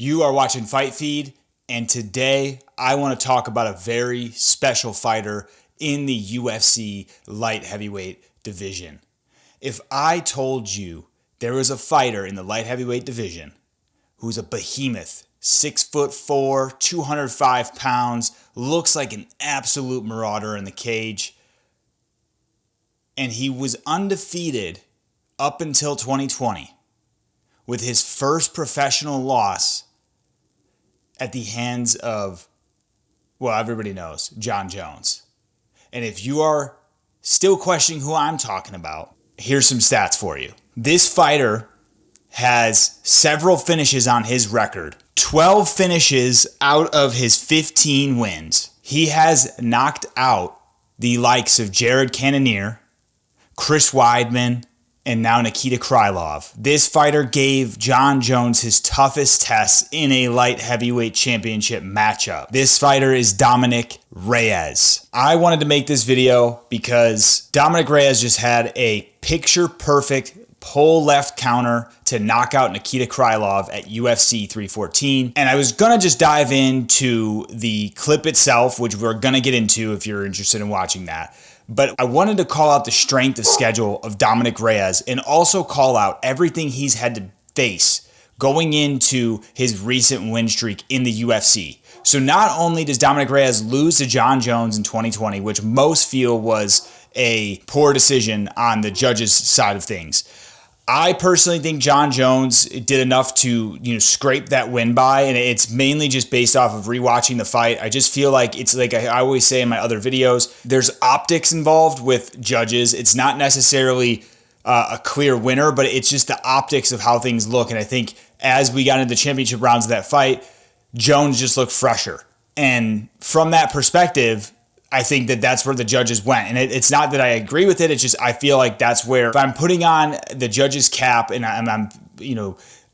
You are watching Fight Feed, and today I want to talk about a very special fighter in the UFC light heavyweight division. If I told you there was a fighter in the light heavyweight division who's a behemoth, 6'4", 205 pounds, looks like an absolute marauder in the cage, and he was undefeated up until 2020 with his first professional loss at the hands of, well, everybody knows, Jon Jones. And if you are still questioning who I'm talking about, here's some stats for you. This fighter has several finishes on his record. 12 finishes out of his 15 wins. He has knocked out the likes of Jared Cannonier, Chris Weidman, and now Nikita Krylov. This fighter gave Jon Jones his toughest test in a light heavyweight championship matchup. This fighter is Dominick Reyes. I wanted to make this video because Dominick Reyes just had a picture-perfect pull left counter to knock out Nikita Krylov at UFC 314. And I was going to just dive into the clip itself, which we're going to get into if you're interested in watching that. But I wanted to call out the strength of schedule of Dominick Reyes and also call out everything he's had to face going into his recent win streak in the UFC. So not only does Dominick Reyes lose to Jon Jones in 2020, which most feel was a poor decision on the judges' side of things, I personally think Jon Jones did enough to, scrape that win by, and it's mainly just based off of rewatching the fight. I just feel like it's like I always say in my other videos, there's optics involved with judges. It's not necessarily a clear winner, but it's just the optics of how things look. And I think as we got into the championship rounds of that fight, Jones just looked fresher. And from that perspective, I think that that's where the judges went. And it's not that I agree with it. It's just I feel like that's where, if I'm putting on the judge's cap and I'm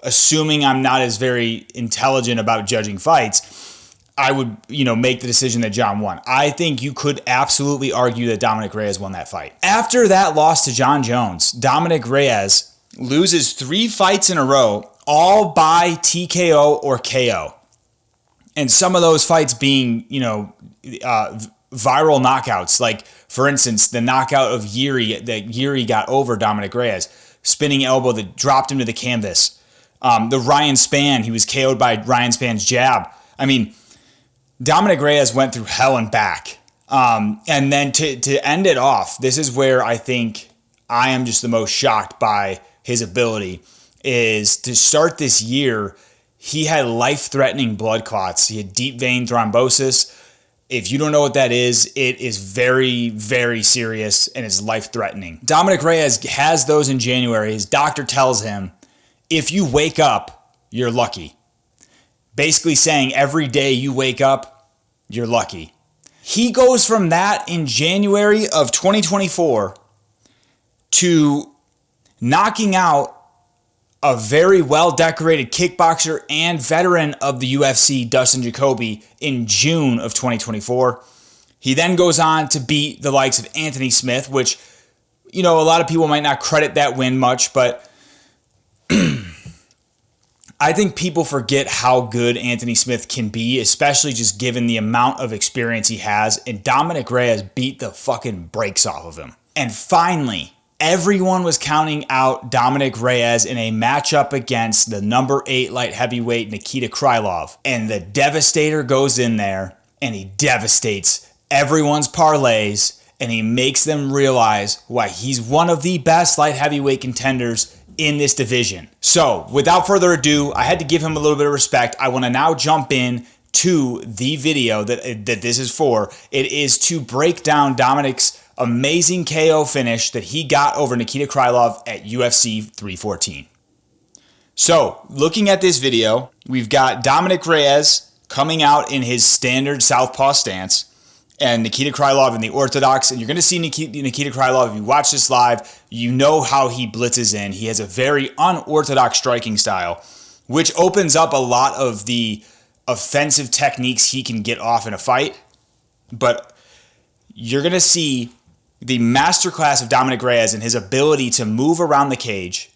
assuming I'm not as very intelligent about judging fights, I would, make the decision that Jon won. I think you could absolutely argue that Dominick Reyes won that fight. After that loss to Jon Jones, Dominick Reyes loses 3 fights in a row, all by TKO or KO. And some of those fights being, viral knockouts, like for instance the knockout of Yuri that Yuri got over Dominick Reyes, spinning elbow that dropped him to the canvas. The Ryan Spann, he was KO'd by Ryan Spann's jab. I mean, Dominick Reyes went through hell and back. And then to end it off, this is where I think I am just the most shocked by his ability, is to start this year, he had life-threatening blood clots. He had deep vein thrombosis. If you don't know what that is, it is very, very serious and it's life-threatening. Dominick Reyes has those in January. His doctor tells him, if you wake up, you're lucky. Basically saying every day you wake up, you're lucky. He goes from that in January of 2024 to knocking out a very well-decorated kickboxer and veteran of the UFC, Dustin Jacoby, in June of 2024. He then goes on to beat the likes of Anthony Smith, which, a lot of people might not credit that win much, but I think people forget how good Anthony Smith can be, especially just given the amount of experience he has, and Dominick Reyes beat the fucking brakes off of him. And finally, everyone was counting out Dominick Reyes in a matchup against the number 8 light heavyweight Nikita Krylov. And the Devastator goes in there and he devastates everyone's parlays and he makes them realize why he's one of the best light heavyweight contenders in this division. So without further ado, I had to give him a little bit of respect. I want to now jump in to the video that this is for. It is to break down Dominick's amazing KO finish that he got over Nikita Krylov at UFC 314. So, looking at this video, we've got Dominick Reyes coming out in his standard southpaw stance and Nikita Krylov in the orthodox. And you're going to see Nikita Krylov, if you watch this live, you know how he blitzes in. He has a very unorthodox striking style, which opens up a lot of the offensive techniques he can get off in a fight. But you're going to see the masterclass of Dominick Reyes and his ability to move around the cage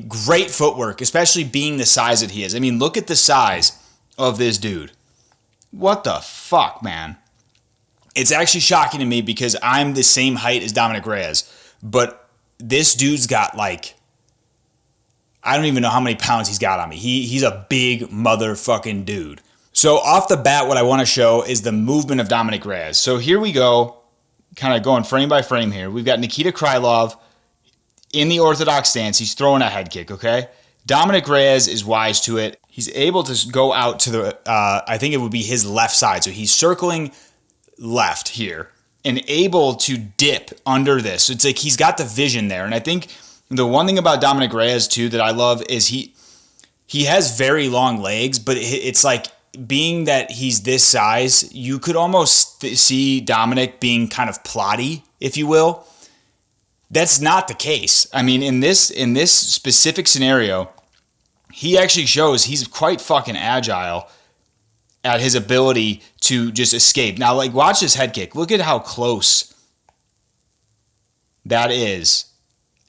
Great footwork, especially being the size that he is. I mean, look at the size of this dude. What the fuck, man? It's actually shocking to me because I'm the same height as Dominick Reyes, but this dude's got like, I don't even know how many pounds he's got on me. He's a big motherfucking dude. So off the bat, what I want to show is the movement of Dominick Reyes. So here we go, kind of going frame by frame here. We've got Nikita Krylov in the orthodox stance. He's throwing a head kick, okay? Dominick Reyes is wise to it. He's able to go out to the, I think it would be his left side. So he's circling left here and able to dip under this. So it's like he's got the vision there. And I think the one thing about Dominick Reyes too that I love is he has very long legs, but it's like being that he's this size, you could almost see Dominick being kind of plotty, if you will. That's not the case. I mean, in this specific scenario, he actually shows he's quite fucking agile at his ability to just escape. Now, like, watch this head kick. Look at how close that is.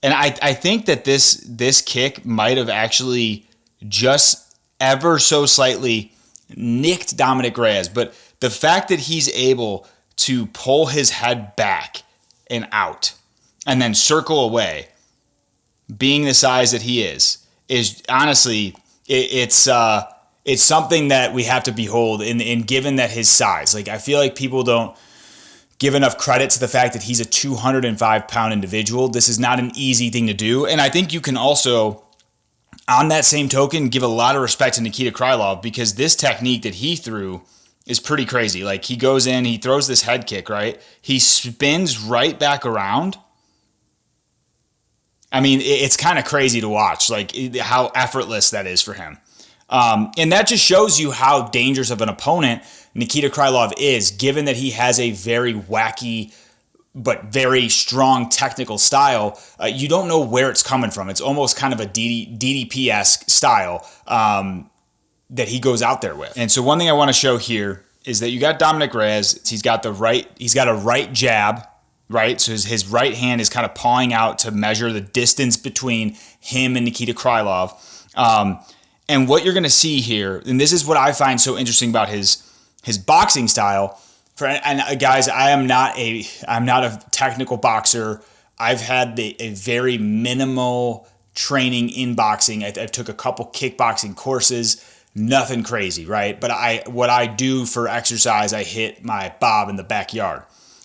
And I think that this kick might have actually just ever so slightly nicked Dominick Reyes. But the fact that he's able to pull his head back and out and then circle away, being the size that he is honestly, it's something that we have to behold in given that his size. Like, I feel like people don't give enough credit to the fact that he's a 205-pound individual. This is not an easy thing to do. And I think you can also, on that same token, give a lot of respect to Nikita Krylov because this technique that he threw is pretty crazy. Like, he goes in, he throws this head kick, right? He spins right back around. I mean, it's kind of crazy to watch, like how effortless that is for him. And that just shows you how dangerous of an opponent Nikita Krylov is, given that he has a very wacky but very strong technical style. You don't know where it's coming from. It's almost kind of a DDP-esque style that he goes out there with. And so one thing I want to show here is that you got Dominick Reyes. He's got a right jab. Right, so his right hand is kind of pawing out to measure the distance between him and Nikita Krylov. And what you're going to see here, and this is what I find so interesting about his boxing style. Guys, I'm not a technical boxer. I've had a very minimal training in boxing. I took a couple kickboxing courses, nothing crazy, right? But what I do for exercise, I hit my bob in the backyard,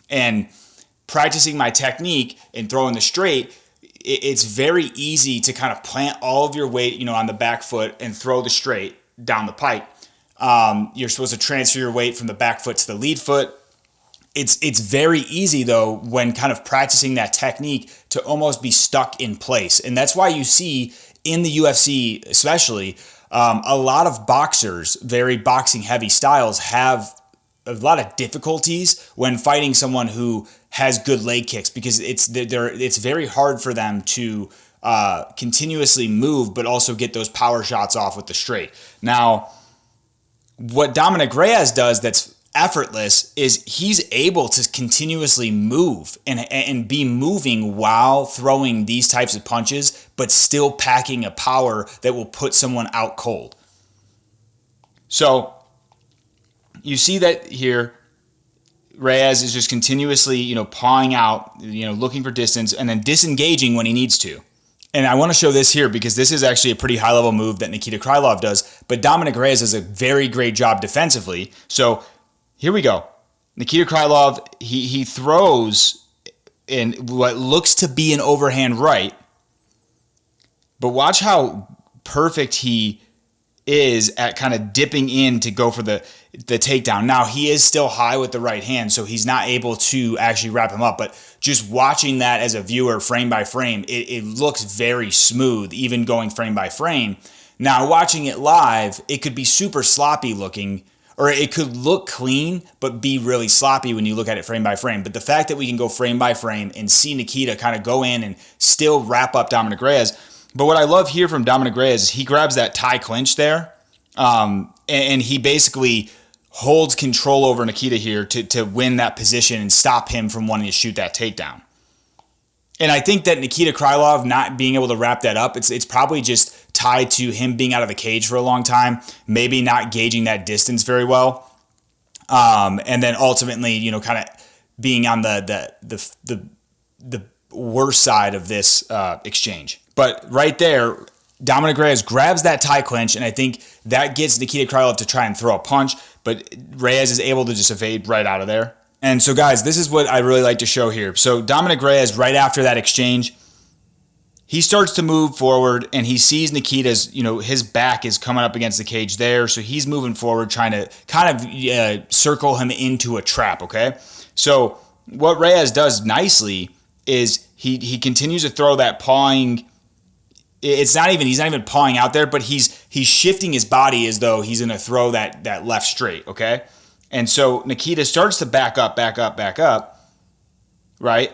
and practicing my technique and throwing the straight, it's very easy to kind of plant all of your weight, on the back foot and throw the straight down the pike. You're supposed to transfer your weight from the back foot to the lead foot. It's very easy, though, when kind of practicing that technique to almost be stuck in place. And that's why you see in the UFC, especially, a lot of boxers, very boxing-heavy styles, have a lot of difficulties when fighting someone who has good leg kicks because it's very hard for them to continuously move but also get those power shots off with the straight. Now, what Dominick Reyes does that's effortless is he's able to continuously move and be moving while throwing these types of punches but still packing a power that will put someone out cold. So you see that here, Reyes is just continuously, pawing out, looking for distance and then disengaging when he needs to. And I want to show this here because this is actually a pretty high-level move that Nikita Krylov does, but Dominick Reyes does a very great job defensively. So here we go. Nikita Krylov, he throws in what looks to be an overhand right, but watch how perfect he is at kind of dipping in to go for the takedown. Now, he is still high with the right hand, so he's not able to actually wrap him up. But just watching that as a viewer frame by frame, it looks very smooth, even going frame by frame. Now, watching it live, it could be super sloppy looking, or it could look clean, but be really sloppy when you look at it frame by frame. But the fact that we can go frame by frame and see Nikita kind of go in and still wrap up Dominick Reyes. But what I love here from Dominick Reyes is he grabs that tie clinch there, and he basically holds control over Nikita here to win that position and stop him from wanting to shoot that takedown. And I think that Nikita Krylov not being able to wrap that up, it's probably just tied to him being out of the cage for a long time, maybe not gauging that distance very well, and then ultimately, kind of being on the worst side of this exchange. But right there, Dominick Reyes grabs that tie clinch, and I think that gets Nikita Krylov to try and throw a punch, but Reyes is able to just evade right out of there. And so, guys, this is what I really like to show here. So Dominick Reyes, right after that exchange, he starts to move forward, and he sees Nikita's, his back is coming up against the cage there, so he's moving forward, trying to kind of circle him into a trap, okay? So what Reyes does nicely is he continues to throw that pawing. He's not even pawing out there, but he's shifting his body as though he's going to throw that left straight, okay? And so Nikita starts to back up, right?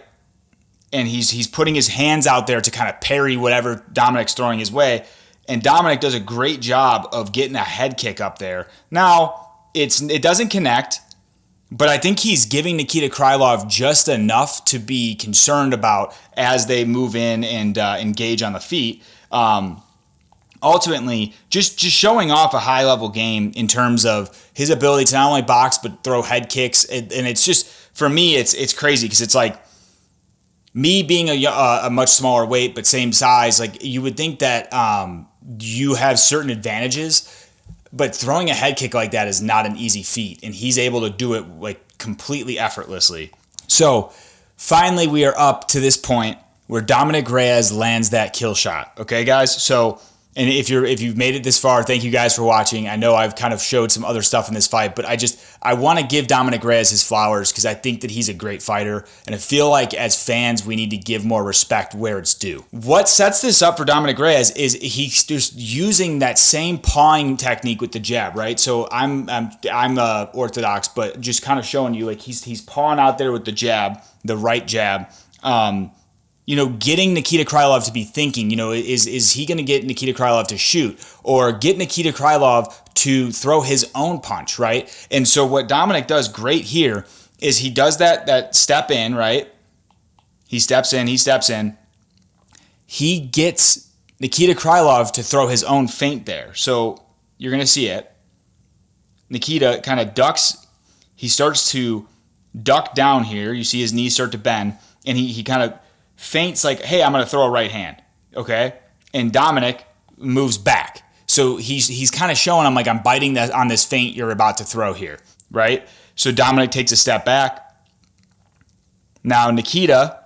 And he's putting his hands out there to kind of parry whatever Dominick's throwing his way. And Dominick does a great job of getting a head kick up there. Now, it doesn't connect, but I think he's giving Nikita Krylov just enough to be concerned about as they move in and engage on the feet. Ultimately, just showing off a high-level game in terms of his ability to not only box but throw head kicks. And it's just, for me, it's crazy because it's like me being a much smaller weight but same size. Like, you would think that you have certain advantages, but throwing a head kick like that is not an easy feat, and he's able to do it like completely effortlessly. So finally, we are up to this point where Dominick Reyes lands that kill shot. Okay, guys? So, and if you've made it this far, thank you guys for watching. I know I've kind of showed some other stuff in this fight, but I want to give Dominick Reyes his flowers because I think that he's a great fighter, and I feel like as fans we need to give more respect where it's due. What sets this up for Dominick Reyes is he's just using that same pawing technique with the jab, right? So I'm orthodox, but just kind of showing you like he's pawing out there with the jab, the right jab. Getting Nikita Krylov to be thinking, is he going to get Nikita Krylov to shoot or get Nikita Krylov to throw his own punch, right? And so what Dominick does great here is he does that step in, right? He steps in. He gets Nikita Krylov to throw his own feint there. So you're going to see it. Nikita kind of ducks. He starts to duck down here. You see his knees start to bend, and he kind of feints like, hey, I'm going to throw a right hand, okay? And Dominick moves back. So he's kind of showing him like, I'm biting that on this feint you're about to throw here, right? So Dominick takes a step back. Now Nikita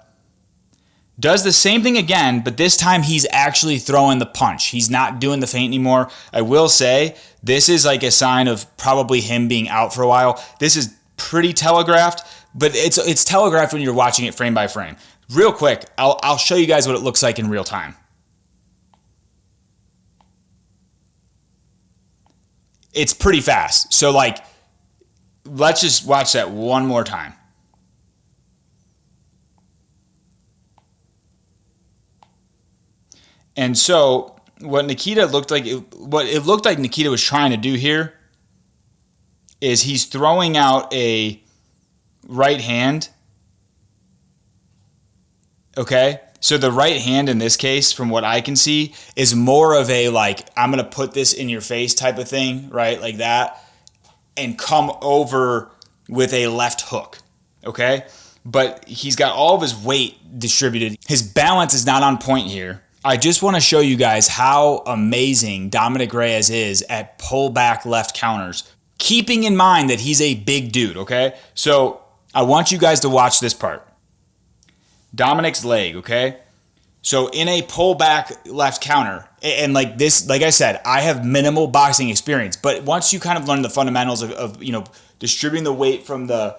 does the same thing again, but this time he's actually throwing the punch. He's not doing the feint anymore. I will say this is like a sign of probably him being out for a while. This is pretty telegraphed, but it's telegraphed when you're watching it frame by frame. Real quick, I'll show you guys what it looks like in real time. It's pretty fast. So, let's just watch that one more time. And so, what it looked like Nikita was trying to do here is he's throwing out a right hand. Okay, so the right hand in this case, from what I can see, is more of a I'm going to put this in your face type of thing, right? Like that, and come over with a left hook, okay? But he's got all of his weight distributed. His balance is not on point here. I just want to show you guys how amazing Dominick Reyes is at pullback left counters, keeping in mind that he's a big dude, okay? So I want you guys to watch this part. Dominick's leg, okay? So in a pullback left counter, and like I said, I have minimal boxing experience, but once you kind of learn the fundamentals of distributing the weight from the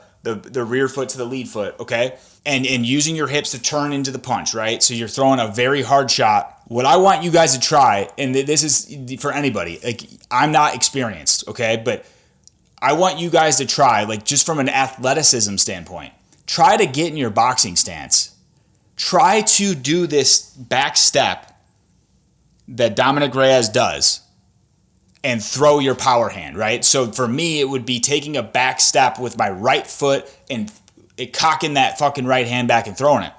rear foot to the lead foot, okay? And using your hips to turn into the punch, right? So you're throwing a very hard shot. What I want you guys to try, and this is for anybody, I'm not experienced, okay? But I want you guys to try, just from an athleticism standpoint, try to get in your boxing stance. Try to do this back step that Dominick Reyes does and throw your power hand, right? So for me, it would be taking a back step with my right foot and cocking that fucking right hand back and throwing it.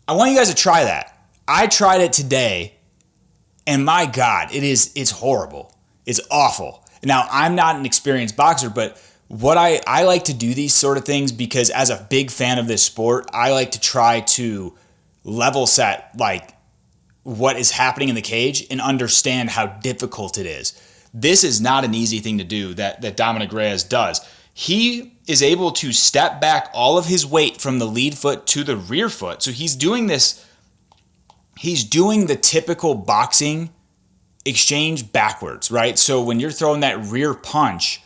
I want you guys to try that. I tried it today, and my God, it's horrible. It's awful. Now, I'm not an experienced boxer, but what I like to do these sort of things because as a big fan of this sport, I like to try to level set like what is happening in the cage and understand how difficult it is. This is not an easy thing to do that Dominick Reyes does. He is able to step back all of his weight from the lead foot to the rear foot. So he's doing this, he's doing the typical boxing exchange backwards, right? So when you're throwing that rear punch,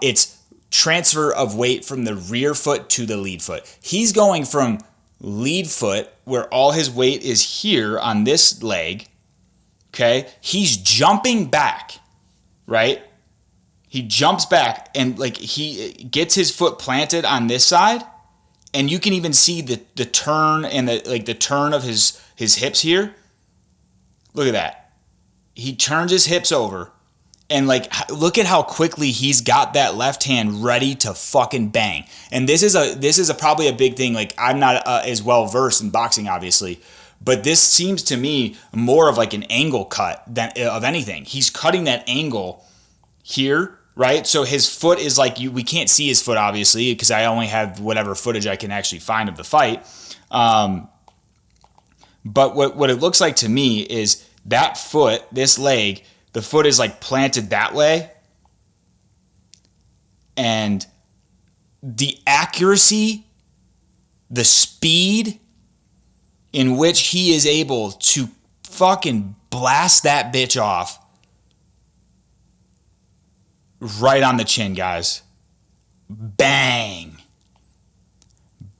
it's transfer of weight from the rear foot to the lead foot. He's going from lead foot, where all his weight is here on this leg, okay? He's jumping back, right? He jumps back and like he gets his foot planted on this side, and you can even see the turn and the turn of his hips here. Look at that. He turns his hips over, and like look at how quickly he's got that left hand ready to fucking bang. And this is probably a big thing. Like I'm not as well versed in boxing, obviously, but this seems to me more of like an angle cut than of anything. He's cutting that angle here, right? So his foot is like we can't see his foot obviously because I only have whatever footage I can actually find of the fight. But what it looks like to me is that foot, this leg, the foot is like planted that way. And the accuracy, the speed in which he is able to fucking blast that bitch off right on the chin, guys. Bang.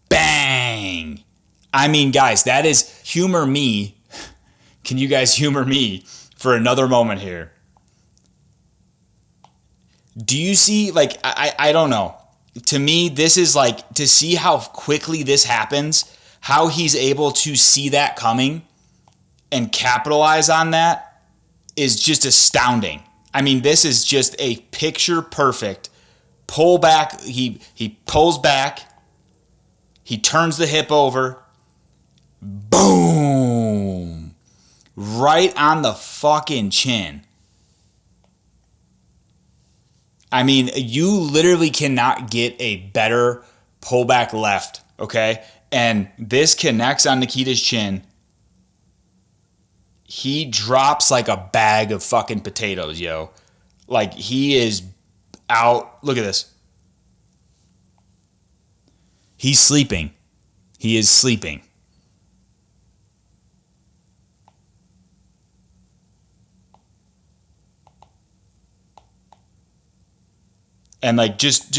Bang. I mean, guys, that is humor me. Can you guys humor me for another moment here? Do you see, like, I don't know. To me, this is like, to see how quickly this happens, how he's able to see that coming and capitalize on that is just astounding. I mean, this is just a picture perfect pull back. He pulls back. He turns the hip over. Boom. Right on the fucking chin. I mean, you literally cannot get a better pullback left, okay? And this connects on Nikita's chin. He drops like a bag of fucking potatoes, yo. Like, he is out. Look at this. He's sleeping. He is sleeping. And like just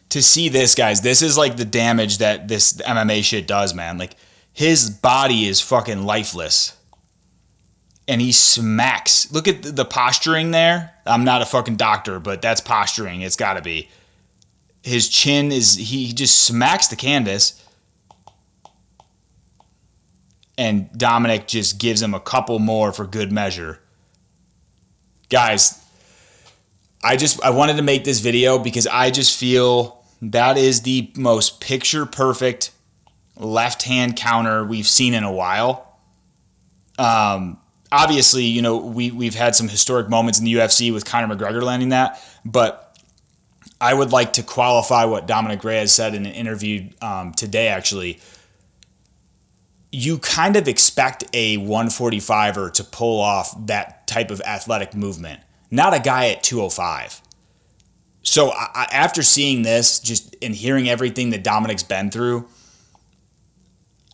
to see this, guys, this is like the damage that this MMA shit does, man. Like his body is fucking lifeless. And he smacks. Look at the posturing there. I'm not a fucking doctor, but that's posturing. It's got to be. His chin is, he just smacks the canvas. And Dominick just gives him a couple more for good measure. Guys, I wanted to make this video because I just feel that is the most picture perfect left hand counter we've seen in a while. Obviously, you know, we've had some historic moments in the UFC with Conor McGregor landing that, but I would like to qualify what Dominick Reyes said in an interview today, actually. You kind of expect a 145er to pull off that type of athletic movement. Not a guy at 205. So after seeing this, just and hearing everything that Dominick's been through,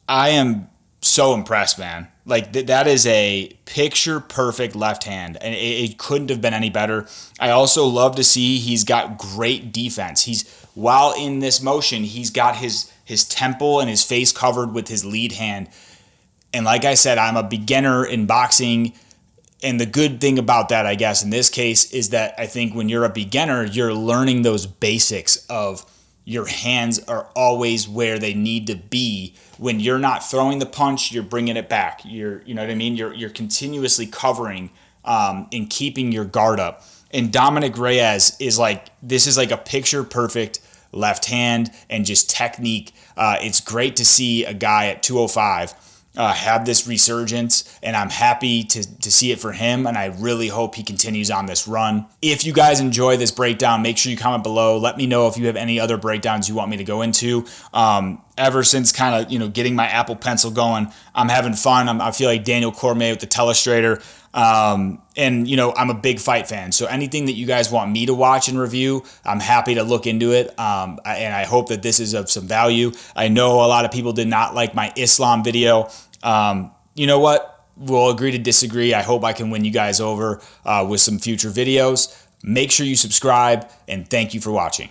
I am so impressed, man. Like that is a picture perfect left hand, and it couldn't have been any better. I also love to see he's got great defense. While in this motion, he's got his temple and his face covered with his lead hand. And like I said, I'm a beginner in boxing. And the good thing about that, I guess, in this case, is that I think when you're a beginner, you're learning those basics of your hands are always where they need to be. When you're not throwing the punch, you're bringing it back. You know what I mean? You're continuously covering and keeping your guard up. And Dominick Reyes is like, this is like a picture perfect left hand, and just technique. It's great to see a guy at 205 have this resurgence, and I'm happy to see it for him, and I really hope he continues on this run. If you guys enjoy this breakdown, make sure you comment below. Let me know if you have any other breakdowns you want me to go into. Ever since kind of, getting my Apple Pencil going, I'm having fun. I feel like Daniel Cormier with the Telestrator. And, I'm a big Fite fan. So anything that you guys want me to watch and review, I'm happy to look into it. And I hope that this is of some value. I know a lot of people did not like my Islam video. You know what? We'll agree to disagree. I hope I can win you guys over with some future videos. Make sure you subscribe, and thank you for watching.